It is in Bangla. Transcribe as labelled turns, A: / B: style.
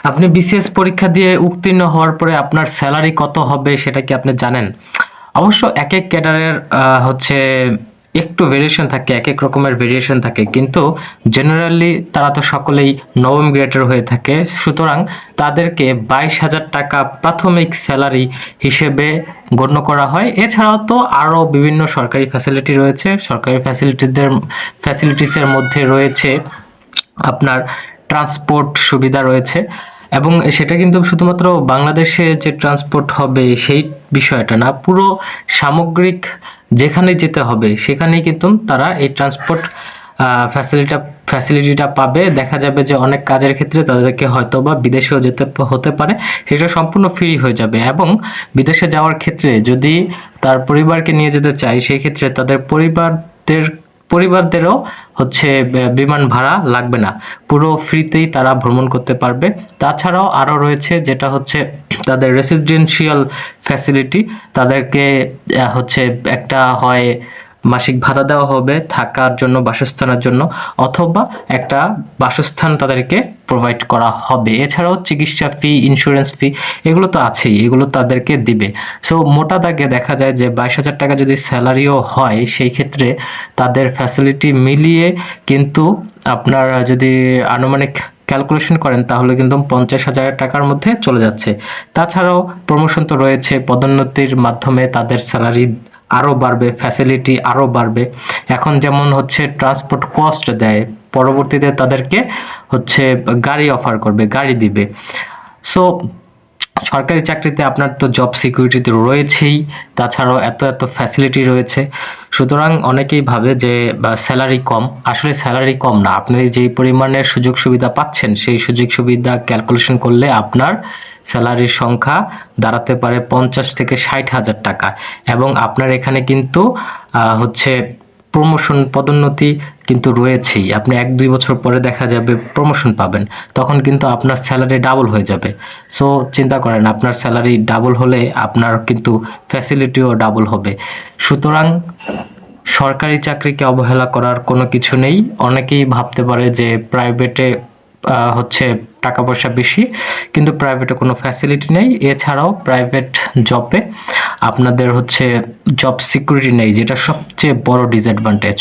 A: আপনি বিসিএস পরীক্ষা দিয়ে উত্তীর্ণ হওয়ার পরে আপনার স্যালারি কত হবে সেটা কি আপনি জানেন? অবশ্য একেক ক্যাডারের হচ্ছে একটু ভেরিয়েশন থাকে, একেক রকমের ভেরিয়েশন থাকে। কিন্তু জেনারেলি তারা তো সকলেই নবম গ্রেডের হয়ে থাকে। সুতরাং তাদেরকে 22,000 টাকা প্রাথমিক স্যালারি হিসেবে গণ্য করা হয়। এছাড়াও তো আরও বিভিন্ন সরকারি ফ্যাসিলিটি রয়েছে। সরকারি ফ্যাসিলিটিসের মধ্যে রয়েছে আপনার ট্রান্সপোর্ট সুবিধা রয়েছে, এবং সেটা কিন্তু শুধুমাত্র বাংলাদেশে যে ট্রান্সপোর্ট হবে সেই বিষয়টা না, পুরো সামগ্রিক যেখানে যেতে হবে সেখানেই কিন্তু তারা এই ট্রান্সপোর্ট ফ্যাসিলিটিটা পাবে। দেখা যাবে যে অনেক কাজের ক্ষেত্রে তাদেরকে হয়তো বা বিদেশেও যেতে হতে পারে, সেটা সম্পূর্ণ ফ্রি হয়ে যাবে। এবং বিদেশে যাওয়ার ক্ষেত্রে যদি তার পরিবারকে নিয়ে যেতে চায়, সেই ক্ষেত্রে তাদের পরিবারদেরও হচ্ছে বিমান ভাড়া লাগবে না, পুরো ফ্রিতেই তারা ভ্রমণ করতে পারবে। তাছাড়াও আরও রয়েছে যেটা হচ্ছে তাদের রেসিডেন্সিয়াল ফ্যাসিলিটি। তাদেরকে হচ্ছে একটা হয় মাসিক ভাড়া দেওয়া হবে থাকার জন্য, বাসস্থানের জন্য, অথবা একটা বাসস্থান তাদেরকে প্রোভাইড করা হবে। এছাড়াও চিকিৎসা ফি, ইন্স্যুরেন্স ফি, এগুলো তো আছেই, এগুলো তাদেরকে দিবে। সো মোটা দাগে দেখা যায় যে 22,000 টাকা যদি স্যালারিও হয়, সেই ক্ষেত্রে তাদের ফ্যাসিলিটি মিলিয়ে কিন্তু আপনার যদি আনুমানিক ক্যালকুলেশন করেন তাহলে কিন্তু 50,000 টাকার মধ্যে চলে যাচ্ছে। তাছাড়াও প্রমোশন তো রয়েছে, পদোন্নতির মাধ্যমে তাদের স্যালারি আরও বাড়বে, ফ্যাসিলিটি আরও বাড়বে। এখন যেমন হচ্ছে ট্রান্সপোর্ট কস্ট দেয়, পরবর্তীতে তাদেরকে হচ্ছে গাড়ি অফার করবে, গাড়ি দিবে। সো সরকারি চাকরিতে আপনার তো জব সিকিউরিটি তো রয়েছেই, তাছাড়াও এত এত ফ্যাসিলিটি রয়েছে। সুতরাং অনেকেই ভাবে যে স্যালারি কম, আসলে স্যালারি কম না। আপনি যেই পরিমাণের সুযোগ সুবিধা পাচ্ছেন, সেই সুযোগ সুবিধা ক্যালকুলেশন করলে আপনার স্যালারির সংখ্যা দাঁড়াতে পারে 50 থেকে 60,000 টাকা। এবং আপনার এখানে কিন্তু হচ্ছে প্রমোশন, পদোন্নতি কিন্তু রয়েছেই। আপনি 1-2 বছর পরে দেখা যাবে প্রমোশন পাবেন, তখন কিন্তু আপনার স্যালারি ডাবল হয়ে যাবে। সো চিন্তা করেন, আপনার স্যালারি ডাবল হলে আপনার কিন্তু ফ্যাসিলিটিও ডাবল হবে। সুতরাং সরকারি চাকরিকে অবহেলা করার কোনো কিছু নেই। অনেকেই ভাবতে পারে যে প্রাইভেটে হচ্ছে টাকা পয়সা বেশি, কিন্তু প্রাইভেটে কোনো ফ্যাসিলিটি নেই। এছাড়াও প্রাইভেট জবে আপনাদের হচ্ছে জব সিকিউরিটি নেই, যেটা সবচেয়ে বড় ডিসঅ্যাডভান্টেজ।